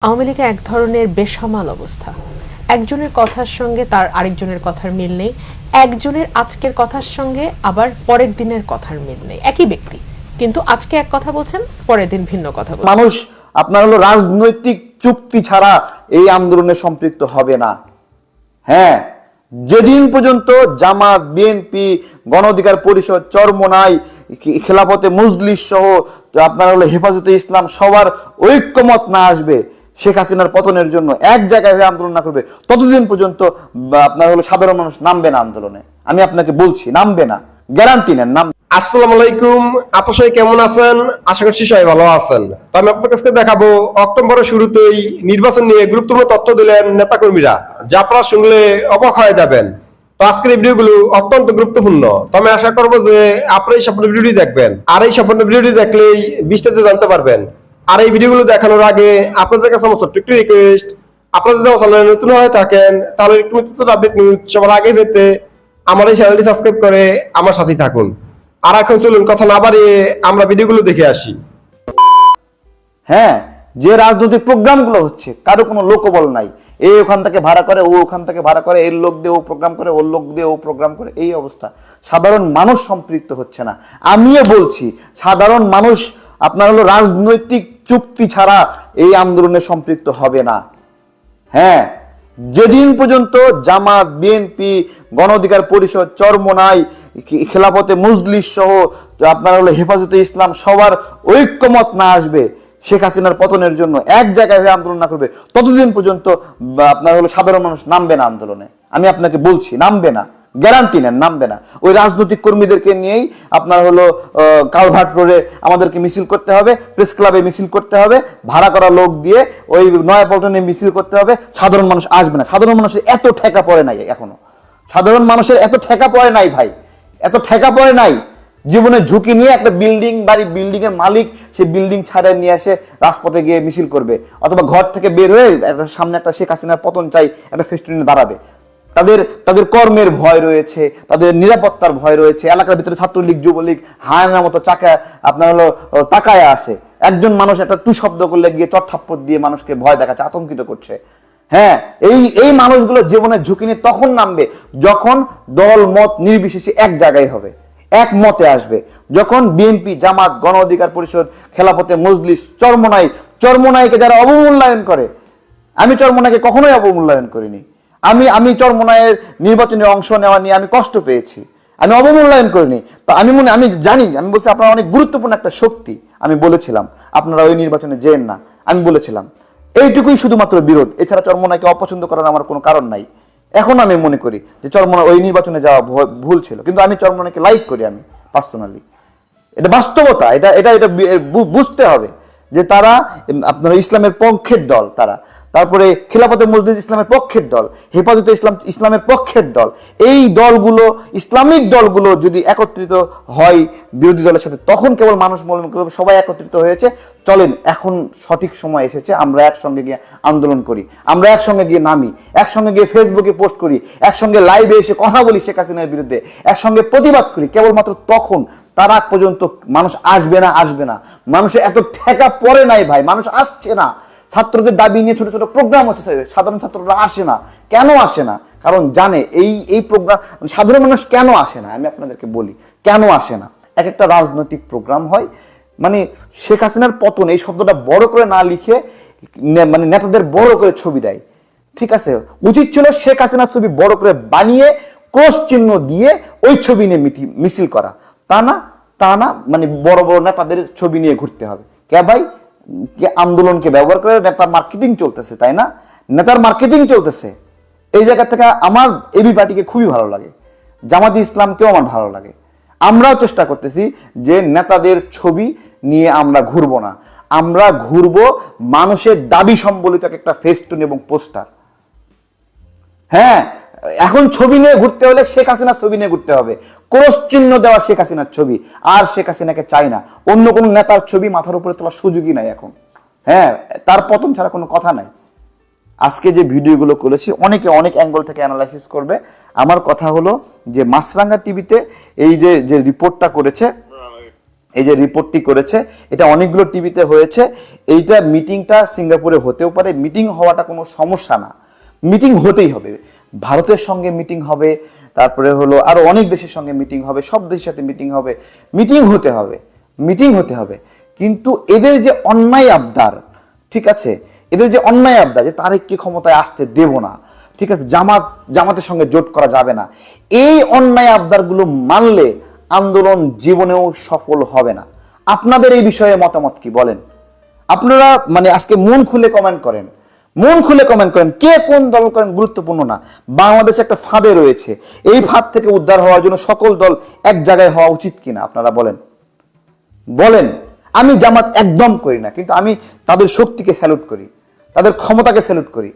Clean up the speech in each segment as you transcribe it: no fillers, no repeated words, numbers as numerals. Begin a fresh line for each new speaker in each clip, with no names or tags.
আওয়ামী লীগে এক ধরনের বেসামাল অবস্থা। একজনের কথার সঙ্গে তার আরেকজনের কথার মিল নেই, একজনের আজকের কথার সঙ্গে আবার পরের দিনের কথার মিল নেই। একই ব্যক্তি কিন্তু আজকে এক কথা বলছেন, পরের দিন ভিন্ন কথা বলছেন।
মানুষ আপনার হলো রাজনৈতিক চুক্তি ছাড়া এই আন্দোলনে সম্পৃক্ত হবে না। হ্যাঁ, যেদিন পর্যন্ত জামাত, বিএনপি, গণ অধিকার পরিষদ, চরমোনাই, খেলাফতে মজলিস সহ আপনার হলো হেফাজতে ইসলাম সবার ঐক্যমত না আসবে, শেখ হাসিনার পতনের জন্য এক জায়গায় হয়ে আন্দোলন না করবে, ততদিন পর্যন্ত আপনার হলো সাধারণ মানুষ নামবে না আন্দোলনে। আমি আপনাকে বলছি, নামবে না, গ্যারান্টি নেন নাম।
আসসালামু আলাইকুম, আপু সবাই কেমন আছেন? আশা করছি সবাই ভালো আছেন। তো আমি আপনার কাছে দেখাবো অক্টোবরের শুরুতেই নির্বাচন নিয়ে গুরুত্বপূর্ণ তথ্য দিলেন নেতাকর্মীরা, যা আপনারা শুনলে অবাক হয়ে যাবেন। তো আজকের এই ভিডিওগুলো অত্যন্ত গুরুত্বপূর্ণ। তো আমি আশা করবো যে আপনারা এই সম্পূর্ণ ভিডিওটি দেখবেন, আর এই সম্পূর্ণ ভিডিওটি দেখলেই বিস্তারিত জানতে পারবেন। আর এই ভিডিওগুলো দেখানোর আগে আপনাদের কাছে আমার ছোট্ট একটু রিকোয়েস্ট, আপনারা যদি আমার চ্যানেলে নতুন হয়ে থাকেন তাহলে একটু আপডেট নিউজ সবার আগে পেতে আমার এই চ্যানেলটি সাবস্ক্রাইব করে আমার সাথেই থাকুন। আর এখন চলুন কথা না বাড়িয়ে আমরা ভিডিওগুলো দেখে আসি।
হ্যাঁ, যে রাজনৈতিক প্রোগ্রামগুলো হচ্ছে কারো কোনো লোকবল নাই। এই ওখান থেকে ভাড়া করে, ও ওখান থেকে ভাড়া করে, এর লোক দিয়ে ও প্রোগ্রাম করে, ওর লোক দিয়ে ও প্রোগ্রাম করে, এই অবস্থা। সাধারণ মানুষ সম্পৃক্ত হচ্ছে না। আমিও বলছি, সাধারণ মানুষ আপনার হলো রাজনৈতিক চুক্তি ছাড়া এই আন্দোলনে সম্পৃক্ত হবে না। হ্যাঁ, যেদিন পর্যন্ত জামাত, বিএনপি, গণ অধিকার পরিষদ, চরমোনাই, খেলাফতে মজলিস সহ আপনার হলো হেফাজতে ইসলাম সবার ঐক্যমত না আসবে, শেখ হাসিনার পতনের জন্য এক জায়গায় হয়ে আন্দোলন না করবে, ততদিন পর্যন্ত আপনার হলো সাধারণ মানুষ নামবে না আন্দোলনে। আমি আপনাকে বলছি, নামবে না, গ্যারান্টি নেন, নামবে না। ওই রাজনৈতিক কর্মীদেরকে নিয়েই আপনার হলো কালভার্ট রোডে আমাদেরকে মিছিল করতে হবে, প্রেস ক্লাবে মিছিল করতে হবে, ভাড়া করা লোক দিয়ে ওই নয়াপল্টনে মিছিল করতে হবে। সাধারণ মানুষ আসবে না। সাধারণ মানুষের এত ঠেকা পড়ে নাই এখনো। সাধারণ মানুষের এত ঠেকা পড়ে নাই ভাই, এত ঠেকা পড়ে নাই। জীবনে ঝুঁকি নিয়ে একটা বিল্ডিং এর মালিক সেই বিল্ডিং ছাড়া নিয়ে এসে রাজপথে গিয়ে মিছিল করবে, অথবা ঘর থেকে বের হয়ে সামনে একটা শেখ হাসিনার পতন চাই একটা ফেস্টুনে দাঁড়াবে। তাদের কর্মের ভয় রয়েছে, তাদের নিরাপত্তার ভয় রয়েছে। এলাকার ভিতরে ছাত্রলীগ, যুবলীগ হায়নার মতো চাকা আপনার হলো তাকায় আছে। একজন মানুষ একটা টু শব্দ করলে গিয়ে চটথাপ্পড় দিয়ে মানুষকে ভয় দেখাচ্ছে, আতঙ্কিত করছে। হ্যাঁ, এই মানুষগুলো জীবনের ঝুঁকি নিয়ে তখন নামবে যখন দল মত নির্বিশেষে এক জায়গায় হবে, এক মতে আসবে। যখন বিএনপি, জামাত, গণ অধিকার পরিষদ, খেলাফতে মজলিস, চরমোনাইকে যারা অবমূল্যায়ন করে, আমি চরমোনাইকে কখনোই অবমূল্যায়ন করিনি। আমি চরমোনাইয়ের নির্বাচনে অংশ নেওয়া নিয়ে আমি কষ্ট পেয়েছি, আমি অবমূল্যায়ন করিনি। তো আমি জানি, আমি বলছি আপনারা অনেক গুরুত্বপূর্ণ একটা শক্তি। আমি বলেছিলাম আপনারা ওই নির্বাচনে যেন না, আমি বলেছিলাম। এইটুকুই শুধুমাত্র বিরোধ, এছাড়া চরমোনাইকে অপছন্দ করার আমার কোনো কারণ নাই। এখন আমি মনে করি যে চরমোনাই ওই নির্বাচনে যাওয়া ভুল ছিল, কিন্তু আমি চরমোনাইকে লাইক করি, আমি পার্সোনালি। এটা বাস্তবতা, এটা এটা এটা বুঝতে হবে যে তারা আপনারা ইসলামের পক্ষের দল, তারপরে খেলাফতে মজলিস ইসলামের পক্ষের দল, হেফাজতে ইসলামের পক্ষের দল। এই দলগুলো, ইসলামিক দলগুলো যদি একত্রিত হয় বিরোধী দলের সাথে, তখন কেবল মানুষ সবাই একত্রিত হয়েছে। চলেন, এখন সঠিক সময় এসেছে, আমরা একসঙ্গে গিয়ে আন্দোলন করি, আমরা একসঙ্গে গিয়ে নামি, একসঙ্গে গিয়ে ফেসবুকে পোস্ট করি, একসঙ্গে লাইভে এসে কথা বলি শেখ হাসিনার বিরুদ্ধে, একসঙ্গে প্রতিবাদ করি। কেবলমাত্র তখন, তার আগ পর্যন্ত মানুষ আসবে না। মানুষের এত ঠেকা পড়ে নাই ভাই, মানুষ আসছে না। ছাত্রদের দাবি নিয়ে ছোট ছোট প্রোগ্রাম হচ্ছে, সাধারণ ছাত্ররা আসে না। কেন আসে না? কারণ জানে এই প্রোগ্রাম, সাধারণ মানুষ কেন আসে না আমি আপনাদেরকে বলি কেন আসে না। এক একটা রাজনৈতিক প্রোগ্রাম হয়, মানে শেখ হাসিনার পতন এই শব্দটা বড় করে না লিখে মানে নেতাদের বড় করে ছবি দেয়। ঠিক আছে, উচিত ছিল শেখ হাসিনার ছবি বড় করে বানিয়ে ক্রস চিহ্ন দিয়ে ওই ছবি নিয়ে মিছিল করা। তা না, মানে বড় বড় নেতাদের ছবি নিয়ে ঘুরতে হবে। কে ভাই, আন্দোলনকে ব্যবহার করে নেতার মার্কেটিং চলতেছে, তাই না? নেতার মার্কেটিং চলতেছে। এই জায়গা থেকে আমার এবি পার্টিকে খুবই ভালো লাগে, জামাতি ইসলামকেও আমার ভালো লাগে। আমরাও চেষ্টা করতেছি যে নেতাদের ছবি নিয়ে আমরা ঘুরবো না, আমরা ঘুরবো মানুষের দাবি সম্বলিত একটা ফেস্টুন এবং পোস্টার। হ্যাঁ, এখন ছবি নিয়ে ঘুরতে হলে শেখ হাসিনার ছবি নিয়ে ঘুরতে হবে, ক্রস চিহ্ন দেওয়া শেখ হাসিনার ছবি। আর শেখ হাসিনাকে চাই না, অন্য কোনো নেতার ছবি মাথার উপরে তোলার সুযোগই নাই এখন। হ্যাঁ, তার পতন ছাড়া কোনো কথা নাই। আজকে যে ভিডিওগুলো করেছি অনেকে অনেক অ্যাঙ্গেল থেকে অ্যানালাইসিস করবে। আমার কথা হলো যে মাছরাঙ্গা টিভিতে এই যে রিপোর্টটা করেছে, এই যে রিপোর্টটি করেছে, এটা অনেকগুলো টিভিতে হয়েছে। এইটা মিটিংটা সিঙ্গাপুরে হতেও পারে, মিটিং হওয়াটা কোনো সমস্যা না, মিটিং হতেই হবে। ভারতের সঙ্গে মিটিং হবে, তারপরে হলো আরো অনেক দেশের সঙ্গে মিটিং হবে, সব দেশের সাথে মিটিং হবে, মিটিং হতে হবে, মিটিং হতে হবে। কিন্তু এদের যে অন্যায় আবদার, ঠিক আছে, এদের যে অন্যায় আবদার যে তারেককে ক্ষমতায় আসতে দেব না, ঠিক আছে, জামাতের সঙ্গে জোট করা যাবে না, এই অন্যায় আবদারগুলো মানলে আন্দোলন জীবনেও সফল হবে না। আপনাদের এই বিষয়ে মতামত কি বলেন? আপনারা মানে আজকে মন খুলে কমেন্ট করেন, মন খুলে কমেন্ট করেন, কে কোন দল করেন গুরুত্বপূর্ণ না। বাংলাদেশ একটা ফাঁদে রয়েছে, এই ফাঁদ থেকে উদ্ধার হওয়ার জন্য সকল দল এক জায়গায় হওয়া উচিত কিনা আপনারা বলেন। বলেন। আমি জামাত একদম করি না, কিন্তু আমি তাদের শক্তিকে স্যালুট করি, তাদের ক্ষমতাকে স্যালুট করি।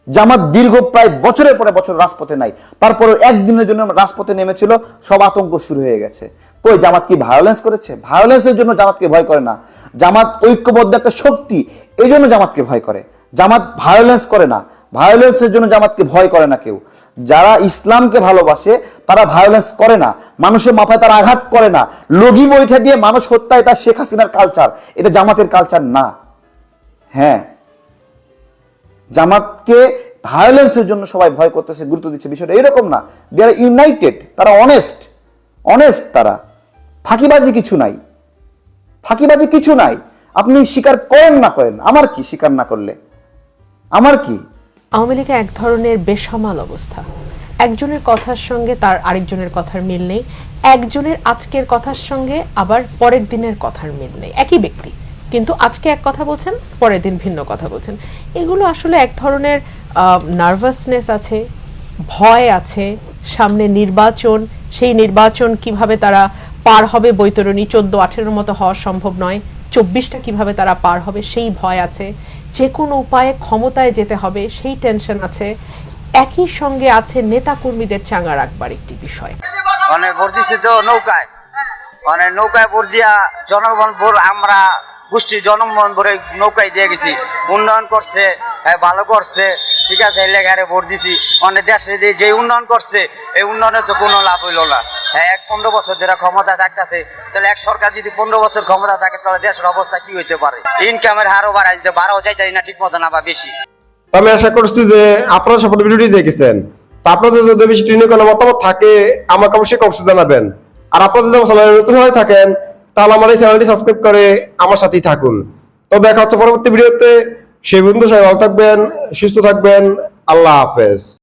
জামাত দীর্ঘ প্রায় বছরের পরে বছর রাজপথে নাই, তারপরে একদিনের জন্য রাজপথে নেমেছিল, সব আতঙ্ক শুরু হয়ে গেছে। কই জামাত কি ভায়োলেন্স করেছে? ভায়োলেন্সের জন্য জামাতকে ভয় করে না, জামাত ঐক্যবদ্ধ একটা শক্তি, এই জন্য জামাতকে ভয় করে। জামাত ভায়োলেন্স করে না, ভায়োলেন্সের জন্য জামাতকে ভয় করে না কেউ। যারা ইসলামকে ভালোবাসে তারা ভায়োলেন্স করে না, মানুষের মাথায় তারা আঘাত করে না, লগি বৈঠা দিয়ে মানুষ হত্যা, এটা শেখ হাসিনার কালচার, এটা জামাতের কালচার না। হ্যাঁ, জামাতকে ভায়োলেন্সের জন্য সবাই ভয় করতেছে, গুরুত্ব দিচ্ছে, বিষয়টা এরকম না। দে আর ইউনাইটেড, তারা অনেস্ট, তারা ফাঁকিবাজি কিছু নাই, ফাঁকিবাজি কিছু নাই। আপনি স্বীকার করেন না করেন, আমার কি স্বীকার না করলে, আমার কি?
আওয়ামী লীগে এক ধরনের বেসামাল অবস্থা, একজনের কথার সঙ্গে তার আরেকজনের কথার মিল নেই, একজনের আজকের কথার সঙ্গে আবার পরের দিনের কথার মিল নেই। একই ব্যক্তি কিন্তু আজকে এক কথা বলছেন, পরের দিন ভিন্ন কথা বলছেন। এগুলো আসলে এক ধরনের নার্ভাসনেস আছে, ভয় আছে, সামনে নির্বাচন, সেই নির্বাচন কিভাবে তারা পার হবে, বৈতরণী 14-18 মতো হওয়া সম্ভব নয়, 24টা কিভাবে তারা পার হবে সেই ভয় আছে, যে কোনো উপায়ে ক্ষমতায় যেতে হবে সেই টেনশন আছে, একই সঙ্গে আছে নেতাকর্মীদের চাঙ্গা রাখবার একটি বিষয়।
মানে ভোট দিচ্ছি তো নৌকায়, মানে নৌকায় ভোট দিয়া জনগণ ভোট, আমরা গোষ্ঠী জনগণ ভরে নৌকায় দিয়ে গেছি, উন্নয়ন করছে, ভালো করছে, ঠিক আছে, এই লেগারে ভোট দিছি। মানে দেশে যে উন্নয়ন করছে এই উন্নয়নে তো কোনো লাভ হইল না। 15 বছর ধরে ক্ষমতা থাকতেছে, তাহলে এক সরকার যদি 15 বছর ক্ষমতা থাকে তাহলে দেশের অবস্থা কি হইতে পারে? ইনকামের হারও বাড়াইছে, বাড়াও চাইতারি না ঠিক মতো না বা বেশি।
আমি আশা করছি যে আপনারা সকল ভিডিওটি দেখেছেন। তো আপনাদের যদি বেশি ট্রেনিং কোনো মতামত থাকে আমাকে অবশ্যই কমেন্টে জানাবেন। আর আপনারা যদি আমার চ্যানেলে নতুন হয়ে থাকেন তাহলে আমার এই চ্যানেলটি সাবস্ক্রাইব করে আমার সাথেই থাকুন। তো দেখা হচ্ছে পরবর্তী ভিডিওতে। সেই পর্যন্ত সবাই ভালো থাকবেন, সুস্থ থাকবেন। আল্লাহ হাফেজ।